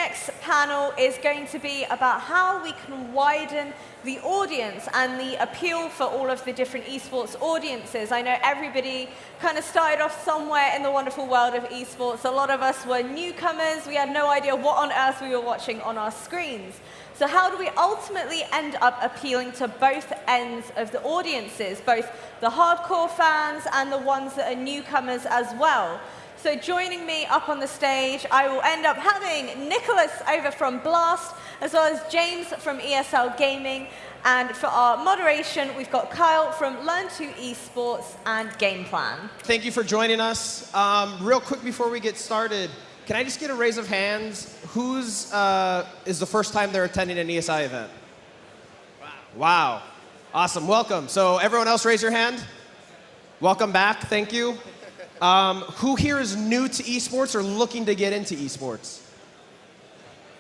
next panel is going to be about how we can widen the audience and the appeal for all of the different esports audiences. I know everybody kind of started off somewhere in the wonderful world of esports. A lot of us were newcomers. We had no idea what on earth we were watching on our screens. So how do we ultimately end up appealing to both ends of the audiences, both the hardcore fans and the ones that are newcomers as well? So joining me up on the stage, I will end up having Nicholas over from Blast, as well as James from ESL Gaming. And for our moderation, we've got Kyle from Learn2 Esports and Game Plan. Thank you for joining us. Real quick before we get started, can I just get a raise of hands? Whose is the first time they're attending an ESI event? Wow. Awesome. Welcome. So everyone else raise your hand. Welcome back. Thank you. Who here is new to esports or looking to get into esports?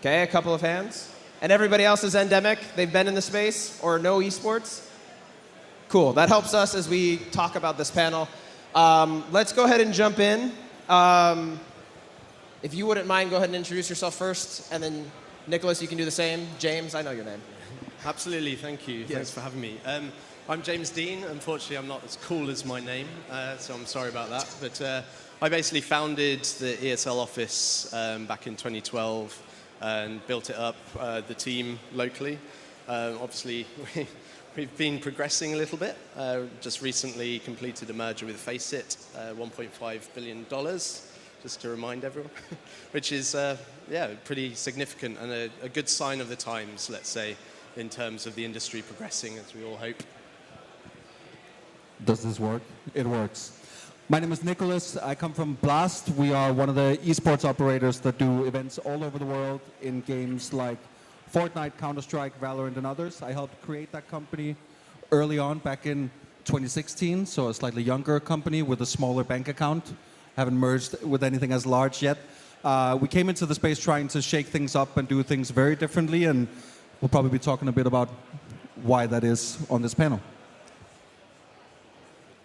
Okay, a couple of hands. And everybody else is endemic? They've been in the space or know esports? Cool. That helps us as we talk about this panel. Let's go ahead and jump in. If you wouldn't mind, go ahead and introduce yourself first. And then, Nicholas, you can do the same. James, I know your name. Absolutely. Thank you. Yes. Thanks for having me. I'm James Dean. Unfortunately, I'm not as cool as my name, so I'm sorry about that. But I basically founded the ESL office back in 2012 and built it up, the team locally. Obviously, we've been progressing a little bit. Just recently completed a merger with Faceit, $1.5 billion, just to remind everyone, which is yeah, pretty significant and a good sign of the times, let's say, in terms of the industry progressing, as we all hope. Does this work? It works. My name is Nicholas. I come from Blast. We are one of the esports operators that do events all over the world in games like Fortnite, Counter-Strike, Valorant, and others. I helped create that company early on back in 2016, so a slightly younger company with a smaller bank account. Haven't merged with anything as large yet. We came into the space trying to shake things up and do things very differently, and we'll probably be talking a bit about why that is on this panel.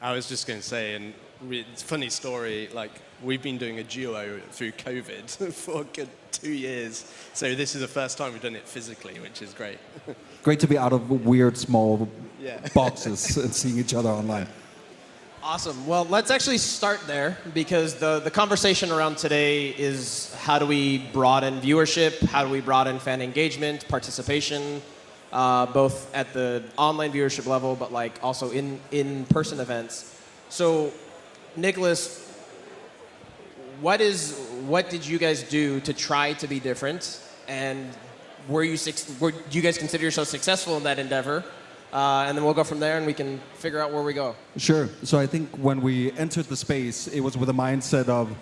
I was just going to say, and it's a funny story, like, we've been doing a duo through COVID for a good 2 years. So this is the first time we've done it physically, which is great. Great to be out of weird, small boxes and seeing each other online. Awesome. Well, let's actually start there, because the conversation around today is how do we broaden viewership, how do we broaden fan engagement, participation, both at the online viewership level, but like also in-person events. So, Nicholas, what did you guys do to try to be different? And do you guys consider yourselves successful in that endeavor? And then we'll go from there and we can figure out where we go. Sure. So I think when we entered the space, it was with a mindset of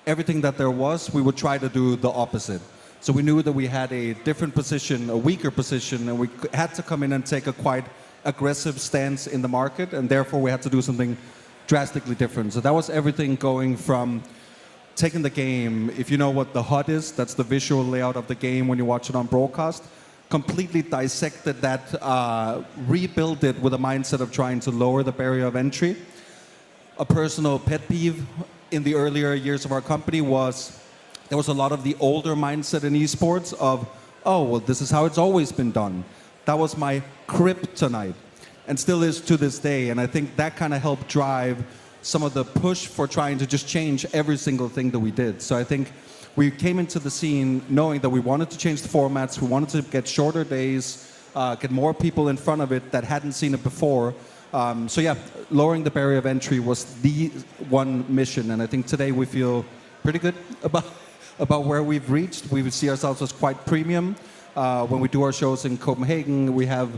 everything that there was, we would try to do the opposite. So we knew that we had a different position, a weaker position, and we had to come in and take a quite aggressive stance in the market, and therefore we had to do something drastically different. So that was everything going from taking the game, if you know what the HUD is, that's the visual layout of the game when you watch it on broadcast, completely dissected that, rebuilt it with a mindset of trying to lower the barrier of entry. A personal pet peeve in the earlier years of our company was there was a lot of the older mindset in esports of, oh, well, this is how it's always been done. That was my kryptonite, and still is to this day. And I think that kind of helped drive some of the push for trying to just change every single thing that we did. So I think we came into the scene knowing that we wanted to change the formats, we wanted to get shorter days, get more people in front of it that hadn't seen it before. So yeah, lowering the barrier of entry was the one mission, and I think today we feel pretty good about where we've reached. We would see ourselves as quite premium. When we do our shows in Copenhagen, we have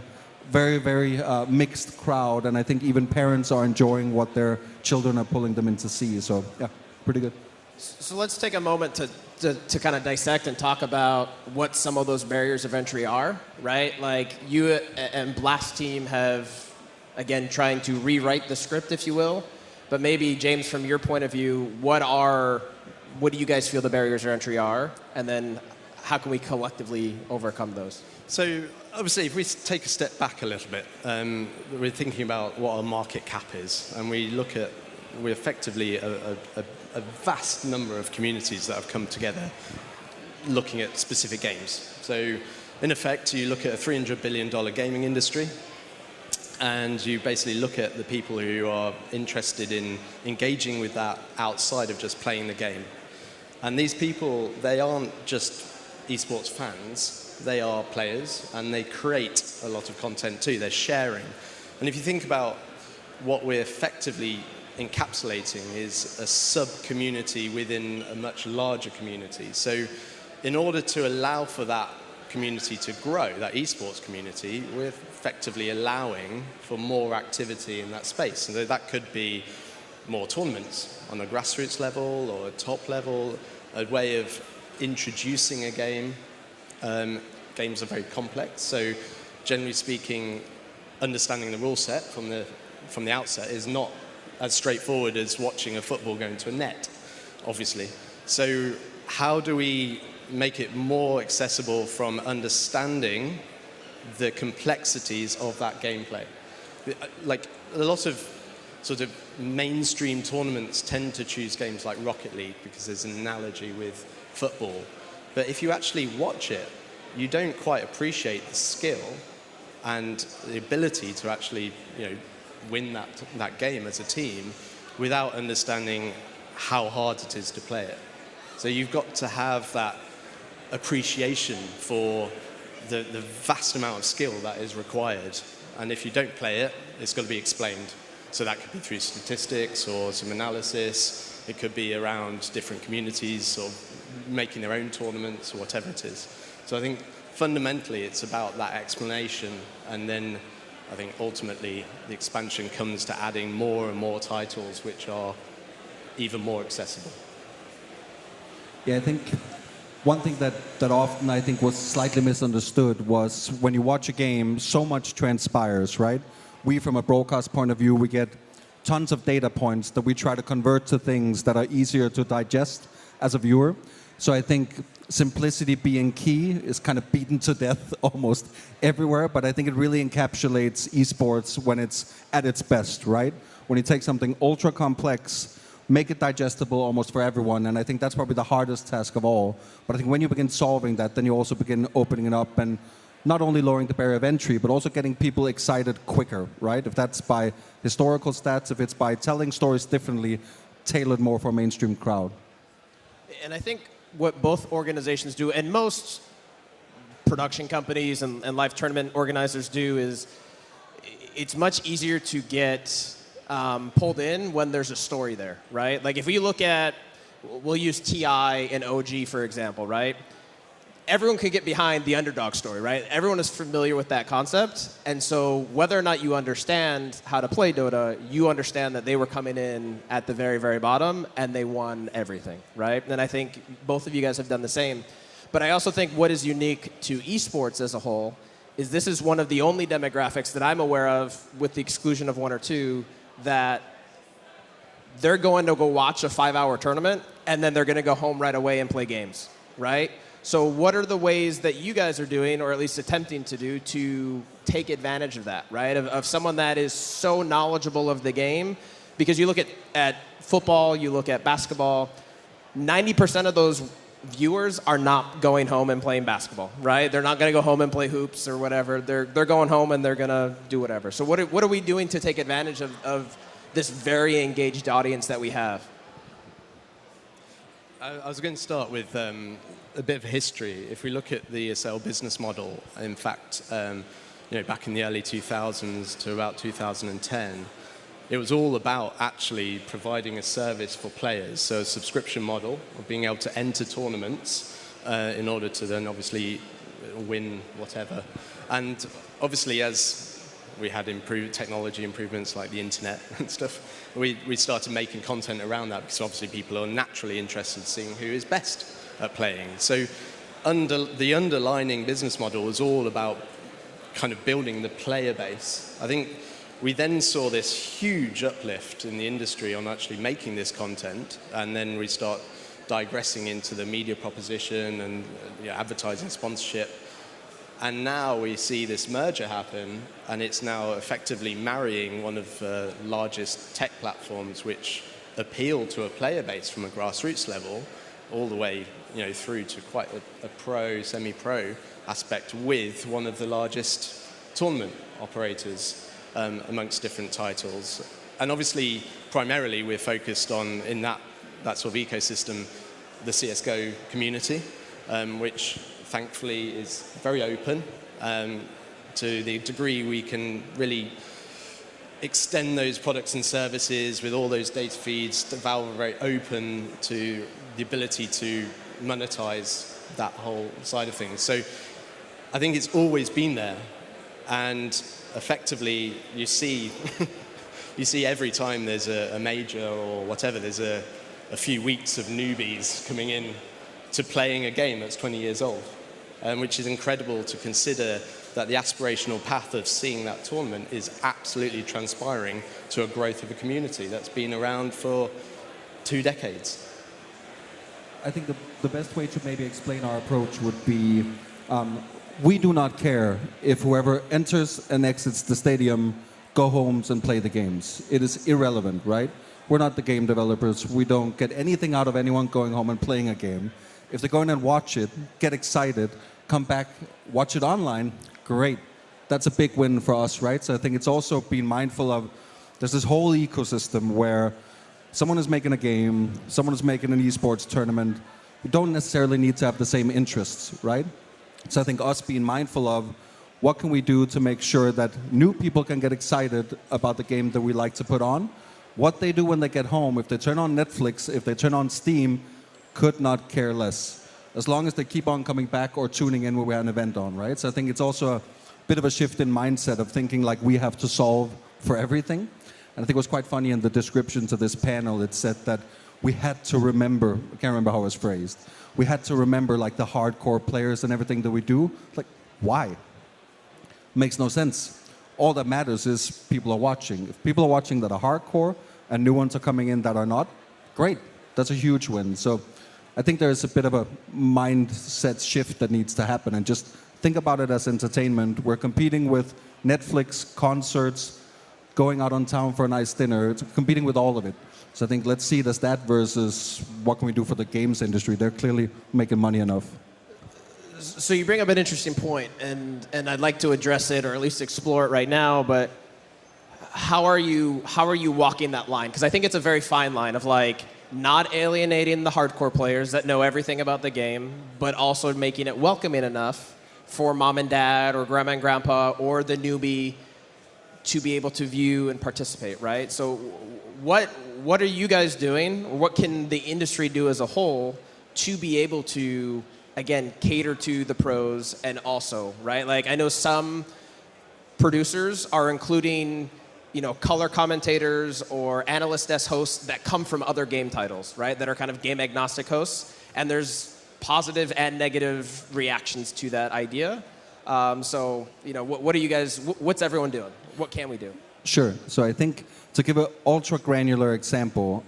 very, very mixed crowd, and I think even parents are enjoying what their children are pulling them in to see. So yeah, pretty good. So let's take a moment to kind of dissect and talk about what some of those barriers of entry are, right? Like you and Blast team have, again, trying to rewrite the script, if you will. But maybe, James, from your point of view, what do you guys feel the barriers of entry are? And then how can we collectively overcome those? So obviously, if we take a step back a little bit, we're thinking about what our market cap is, and we're effectively a vast number of communities that have come together. looking at specific games. So in effect, you look at a $300 billion gaming industry, and you basically look at the people who are interested in engaging with that outside of just playing the game. And these people, they aren't just esports fans, they are players, and they create a lot of content too. They're sharing. And if you think about what we're effectively encapsulating is a sub-community within a much larger community. So in order to allow for that community to grow, that esports community, we're effectively allowing for more activity in that space. And that could be more tournaments on a grassroots level or a top level, a way of introducing a game. Games are very complex, so generally speaking, understanding the rule set from the outset is not as straightforward as watching a football go into a net, obviously. So how do we make it more accessible from understanding the complexities of that gameplay? Like a lot of sort of mainstream tournaments tend to choose games like Rocket League because there's an analogy with football. But if you actually watch it, you don't quite appreciate the skill and the ability to actually, win that game as a team without understanding how hard it is to play it. So you've got to have that appreciation for the vast amount of skill that is required. And if you don't play it, it's got to be explained. So that could be through statistics or some analysis. It could be around different communities or making their own tournaments or whatever it is. So I think fundamentally it's about that explanation, and then I think ultimately the expansion comes to adding more and more titles which are even more accessible. Yeah, I think one thing that often I think was slightly misunderstood was when you watch a game, so much transpires, right? We, from a broadcast point of view, we get tons of data points that we try to convert to things that are easier to digest as a viewer. So I think simplicity being key is kind of beaten to death almost everywhere, but I think it really encapsulates esports when it's at its best, right? When you take something ultra complex, make it digestible almost for everyone, and I think that's probably the hardest task of all. But I think when you begin solving that, then you also begin opening it up and not only lowering the barrier of entry, but also getting people excited quicker, right? If that's by historical stats, if it's by telling stories differently, tailored more for a mainstream crowd. And I think what both organizations do, and most production companies and live tournament organizers do, is it's much easier to get pulled in when there's a story there, right? Like if we look at, we'll use TI and OG for example, right? Everyone can get behind the underdog story, right? Everyone is familiar with that concept. And so whether or not you understand how to play Dota, you understand that they were coming in at the very, very bottom and they won everything, right? And I think both of you guys have done the same. But I also think what is unique to esports as a whole is this is one of the only demographics that I'm aware of, with the exclusion of one or two, that they're going to go watch a 5-hour tournament and then they're going to go home right away and play games, right? So what are the ways that you guys are doing, or at least attempting to do, to take advantage of that, right? Of someone that is so knowledgeable of the game? Because you look at football, you look at basketball, 90% of those viewers are not going home and playing basketball, right? They're not going to go home and play hoops or whatever. They're going home and they're going to do whatever. So what are we doing to take advantage of this very engaged audience that we have? I was going to start with a bit of history. If we look at the ESL business model, in fact, back in the early 2000s to about 2010, it was all about actually providing a service for players. So a subscription model of being able to enter tournaments in order to then obviously win whatever. And obviously as we had technology improvements like the internet and stuff, we started making content around that because obviously people are naturally interested in seeing who is best at playing. So the underlying business model was all about kind of building the player base. I think we then saw this huge uplift in the industry on actually making this content, and then we start digressing into the media proposition and advertising, sponsorship. And now we see this merger happen, and it's now effectively marrying one of the largest tech platforms which appeal to a player base from a grassroots level all the way through to quite a pro, semi-pro aspect with one of the largest tournament operators amongst different titles. And obviously, primarily, we're focused on, in that sort of ecosystem, the CSGO community, which thankfully is very open. To the degree we can really extend those products and services with all those data feeds, Valve are very open to the ability to monetize that whole side of things. So I think it's always been there. And effectively, you see every time there's a major or whatever, there's a few weeks of newbies coming in to playing a game that's 20 years old, which is incredible to consider that the aspirational path of seeing that tournament is absolutely transpiring to a growth of a community that's been around for 2 decades. I think the best way to maybe explain our approach would be we do not care if whoever enters and exits the stadium go homes and play the games. It is irrelevant, right? We're not the game developers. We don't get anything out of anyone going home and playing a game. If they go in and watch it, get excited, come back, watch it online, great. That's a big win for us, right? So I think it's also being mindful of, there's this whole ecosystem where someone is making a game, someone is making an esports tournament. We don't necessarily need to have the same interests, right? So I think us being mindful of what can we do to make sure that new people can get excited about the game that we like to put on. What they do when they get home, if they turn on Netflix, if they turn on Steam, could not care less. As long as they keep on coming back or tuning in when we have an event on, right? So I think it's also a bit of a shift in mindset of thinking like we have to solve for everything. And I think it was quite funny in the description to this panel, it said that we had to remember, I can't remember how it was phrased, we had to remember like the hardcore players and everything that we do. Like, why? Makes no sense. All that matters is people are watching. If people are watching that are hardcore and new ones are coming in that are not, great. That's a huge win. So I think there's a bit of a mindset shift that needs to happen, and just think about it as entertainment. We're competing with Netflix, concerts, going out on town for a nice dinner. It's competing with all of it. So I think let's see it as that versus what can we do for the games industry. They're clearly making money enough. So you bring up an interesting point, and I'd like to address it or at least explore it right now, but how are you walking that line? Because I think it's a very fine line of like not alienating the hardcore players that know everything about the game, but also making it welcoming enough for mom and dad or grandma and grandpa or the newbie to be able to view and participate, right? So what are you guys doing, or what can the industry do as a whole to be able to, again, cater to the pros and also, right? Like I know some producers are including, color commentators or analyst desk hosts that come from other game titles, right? That are kind of game agnostic hosts, and there's positive and negative reactions to that idea. So, what are you guys? What's everyone doing? What can we do? Sure. So I think to give an ultra granular example,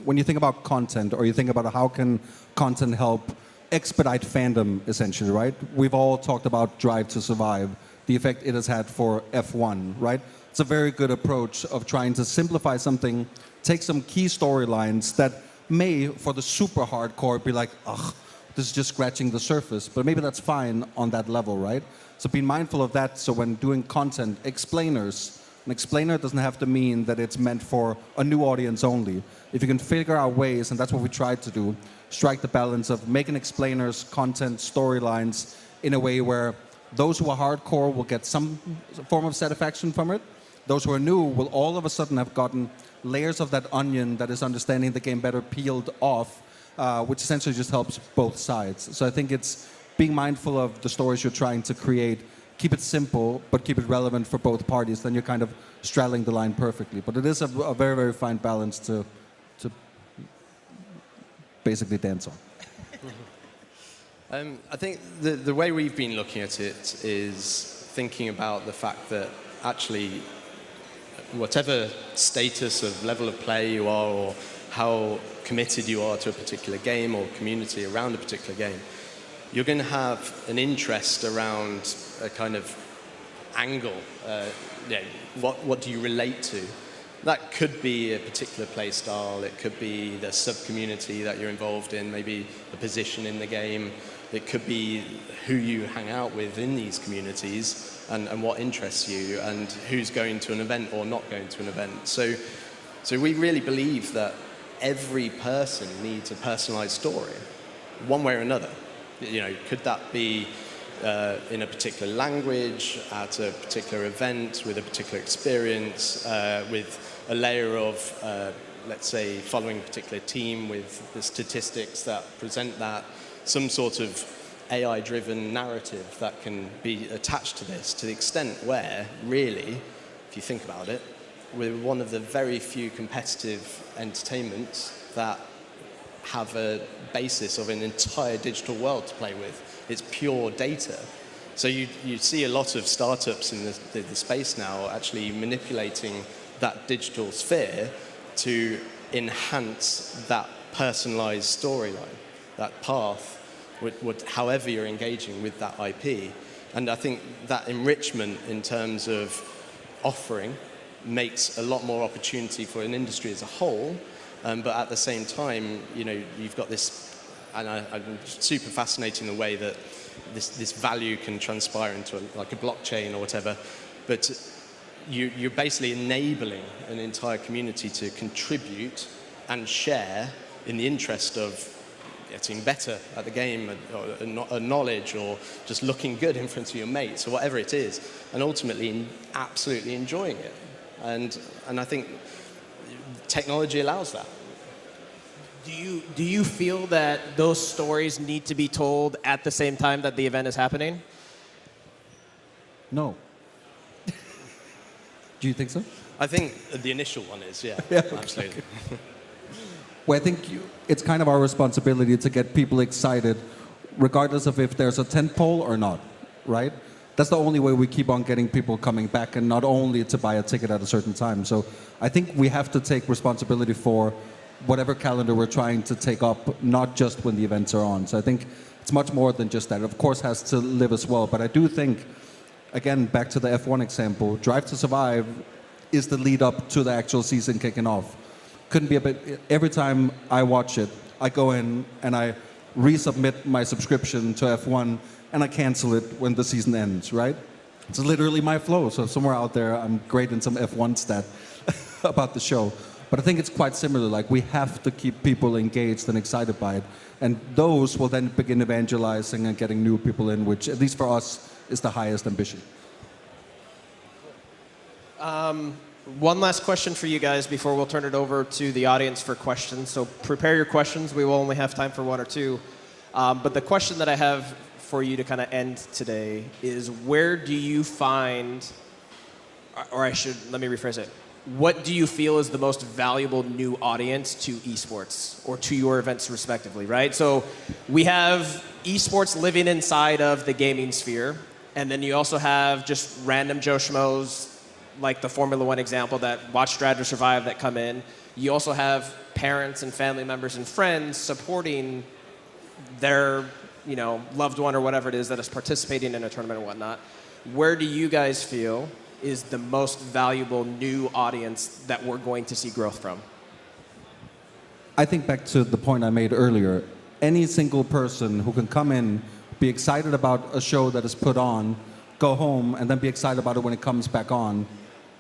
when you think about content, or you think about how can content help expedite fandom, essentially, right? We've all talked about Drive to Survive, the effect it has had for F1, right? It's a very good approach of trying to simplify something, take some key storylines that may, for the super hardcore, be like, ugh, this is just scratching the surface, but maybe that's fine on that level, right? So being mindful of that, so when doing content, explainers, an explainer doesn't have to mean that it's meant for a new audience only. If you can figure out ways, and that's what we tried to do, strike the balance of making explainers, content, storylines in a way where those who are hardcore will get some form of satisfaction from it. Those who are new will all of a sudden have gotten layers of that onion that is understanding the game better peeled off, which essentially just helps both sides. So I think it's being mindful of the stories you're trying to create. Keep it simple, but keep it relevant for both parties. Then you're kind of straddling the line perfectly. But it is a very, very fine balance to basically dance on. I think the way we've been looking at it is thinking about the fact that actually whatever status of level of play you are, or how committed you are to a particular game or community around a particular game, you're going to have an interest around a kind of angle. What do you relate to? That could be a particular play style. It could be the sub-community that you're involved in, maybe the position in the game. It could be who you hang out with in these communities and what interests you and who's going to an event or not going to an event. So we really believe that every person needs a personalized story, one way or another. You know, could that be in a particular language, at a particular event, with a particular experience, with a layer of, let's say, following a particular team with the statistics that present that, some sort of AI-driven narrative that can be attached to this, to the extent where, really, if you think about it, we're one of the very few competitive entertainments that have a basis of an entire digital world to play with. It's pure data. So you see a lot of startups in the space now actually manipulating that digital sphere to enhance that personalized storyline, that path, however you're engaging with that IP. And I think that enrichment in terms of offering makes a lot more opportunity for an industry as a whole. But at the same time, you know, you've got this, and I'm super fascinating the way that this value can transpire into like a blockchain or whatever. But you're basically enabling an entire community to contribute and share in the interest of getting better at the game, or knowledge, or just looking good in front of your mates, or whatever it is, and ultimately absolutely enjoying it. And I think technology allows that. Do you feel that those stories need to be told at the same time that the event is happening? No. Do you think so? I think the initial one is, yeah, absolutely. Well, I think it's kind of our responsibility to get people excited, regardless of if there's a tentpole or not, right? That's the only way we keep on getting people coming back, and not only to buy a ticket at a certain time. So I think we have to take responsibility for whatever calendar we're trying to take up, not just when the events are on. So I think it's much more than just that. It, of course, has to live as well. But I do think, again, back to the F1 example, Drive to Survive is the lead up to the actual season kicking off. Couldn't be a bit. Every time I watch it, I go in and I resubmit my subscription to F1 and I cancel it when the season ends, right? It's literally my flow. So somewhere out there, I'm great in some F1 stat about the show. But I think it's quite similar. Like, we have to keep people engaged and excited by it. And those will then begin evangelizing and getting new people in, which, at least for us, is the highest ambition. One last question for you guys before we'll turn it over to the audience for questions. So prepare your questions. We will only have time for one or two. But the question that I have for you to kind of end today is, where do you find, let me rephrase it. What do you feel is the most valuable new audience to esports or to your events respectively, right? So we have esports living inside of the gaming sphere, and then you also have just random Joe Schmoes, like the Formula One example, that watch Drive to Survive that come in. You also have parents and family members and friends supporting their, you know, loved one or whatever it is that is participating in a tournament and whatnot. Where do you guys feel is the most valuable new audience that we're going to see growth from? I think back to the point I made earlier. Any single person who can come in, be excited about a show that is put on, go home, and then be excited about it when it comes back on,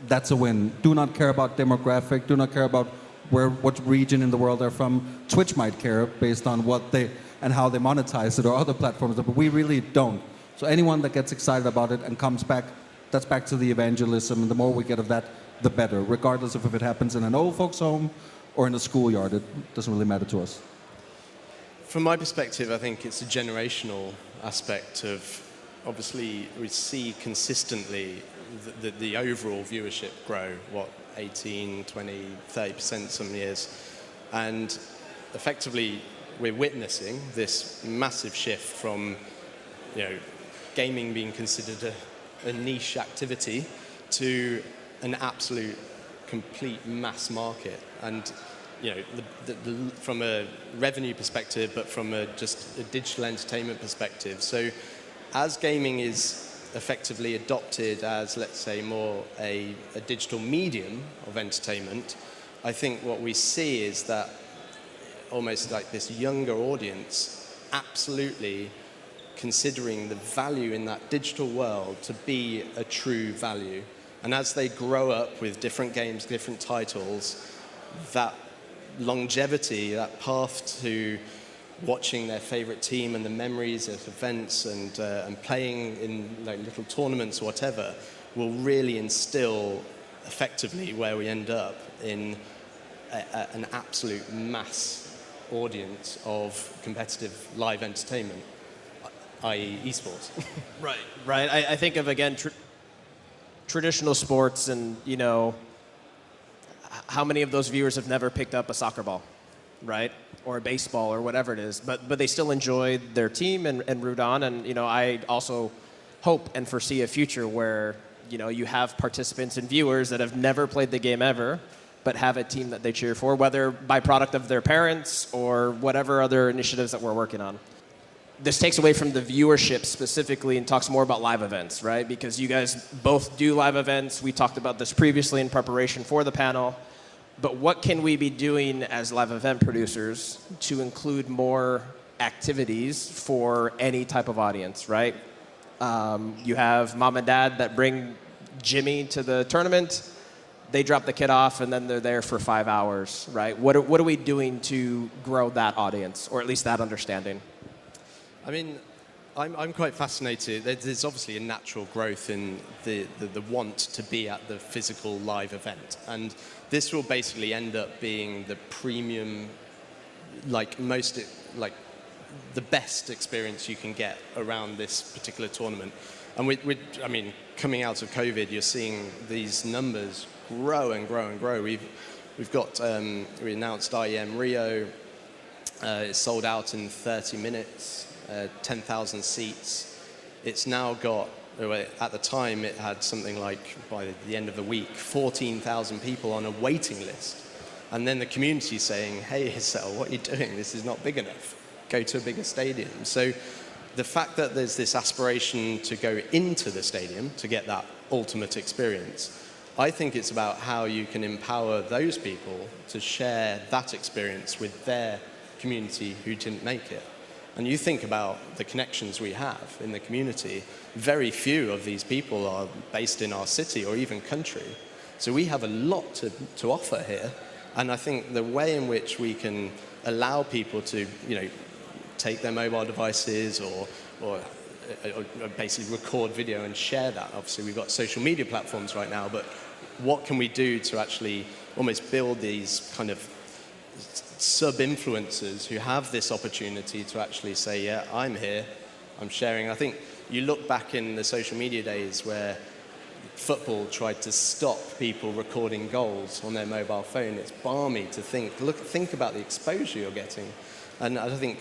that's a win. Do not care about demographic, do not care about what region in the world they're from. Twitch might care based on what they and how they monetize it, or other platforms, but we really don't. So anyone that gets excited about it and comes back, that's back to the evangelism, and the more we get of that, the better, regardless of if it happens in an old folks' home or in a schoolyard. It doesn't really matter to us. From my perspective, I think it's a generational aspect of, obviously, we see consistently the overall viewership grow, 18, 20, 30% some years. And effectively, we're witnessing this massive shift from, you know, gaming being considered a niche activity to an absolute complete mass market. And, you know, from a revenue perspective, but from just a digital entertainment perspective. So as gaming is effectively adopted as, let's say, more a digital medium of entertainment, I think what we see is that almost like this younger audience absolutely considering the value in that digital world to be a true value. And as they grow up with different games, different titles, that longevity, that path to watching their favorite team and the memories of events and playing in like little tournaments or whatever will really instill effectively where we end up in an absolute mass audience of competitive live entertainment, i.e. esports. Right. I think of, again, traditional sports and, you know, how many of those viewers have never picked up a soccer ball, right? Or a baseball or whatever it is, but they still enjoy their team and root on. And, you know, I also hope and foresee a future where, you know, you have participants and viewers that have never played the game ever, but have a team that they cheer for, whether by product of their parents or whatever other initiatives that we're working on. This takes away from the viewership specifically and talks more about live events, right? Because you guys both do live events. We talked about this previously in preparation for the panel. But what can we be doing as live event producers to include more activities for any type of audience, right? You have mom and dad that bring Jimmy to the tournament. They drop the kid off, and then they're there for 5 hours, right? What are we doing to grow that audience, or at least that understanding? I mean, I'm quite fascinated. There's obviously a natural growth in the want to be at the physical live event. And this will basically end up being the premium, like the best experience you can get around this particular tournament. And I mean, coming out of COVID, you're seeing these numbers grow and grow and grow. We've got, we announced IEM Rio. It's sold out in 30 minutes. 10,000 seats. It's now got, at the time it had something like, by the end of the week, 14,000 people on a waiting list. And then the community saying, hey, Isel, what are you doing? This is not big enough. Go to a bigger stadium. So the fact that there's this aspiration to go into the stadium to get that ultimate experience, I think it's about how you can empower those people to share that experience with their community who didn't make it. And you think about the connections we have in the community, very few of these people are based in our city or even country. So we have a lot to offer here. And I think the way in which we can allow people to, you know, take their mobile devices or basically record video and share that. Obviously, we've got social media platforms right now, but what can we do to actually almost build these kind of sub-influencers who have this opportunity to actually say, yeah, I'm here, I'm sharing. I think you look back in the social media days where football tried to stop people recording goals on their mobile phone. It's balmy to think about the exposure you're getting. And I think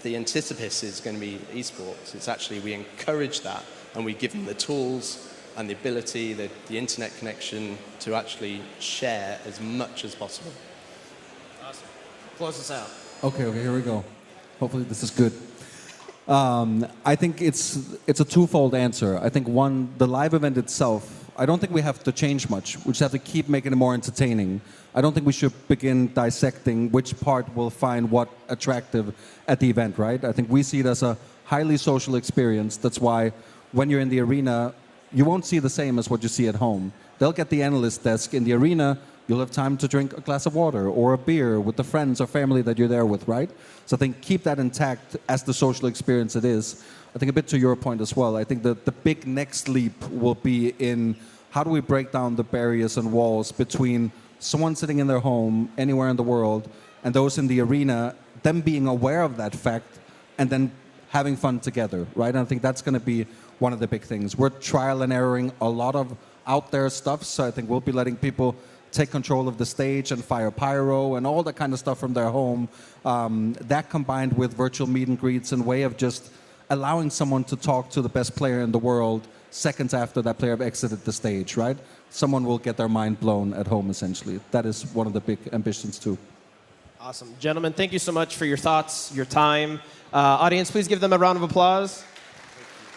the antithesis is going to be esports. It's actually, we encourage that and we give them the tools and the ability, the internet connection to actually share as much as possible. Close us out. Okay, here we go. Hopefully this is good. I think it's a twofold answer. I think one, the live event itself, I don't think we have to change much. We just have to keep making it more entertaining. I don't think we should begin dissecting which part will find what attractive at the event, right? I think we see it as a highly social experience. That's why when you're in the arena, you won't see the same as what you see at home. They'll get the analyst desk in the arena. You'll have time to drink a glass of water or a beer with the friends or family that you're there with, right? So I think keep that intact as the social experience it is. I think a bit to your point as well, I think that the big next leap will be in how do we break down the barriers and walls between someone sitting in their home anywhere in the world and those in the arena, them being aware of that fact and then having fun together, right? And I think that's going to be one of the big things. We're trial and erroring a lot of out there stuff, so I think we'll be letting people take control of the stage and fire pyro and all that kind of stuff from their home. That combined with virtual meet and greets and way of just allowing someone to talk to the best player in the world seconds after that player have exited the stage, right? Someone will get their mind blown at home, essentially. That is one of the big ambitions, too. Awesome. Gentlemen, thank you so much for your thoughts, your time. Audience, please give them a round of applause.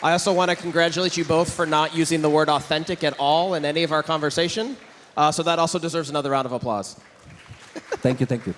I also want to congratulate you both for not using the word authentic at all in any of our conversation. So that also deserves another round of applause. Thank you, thank you.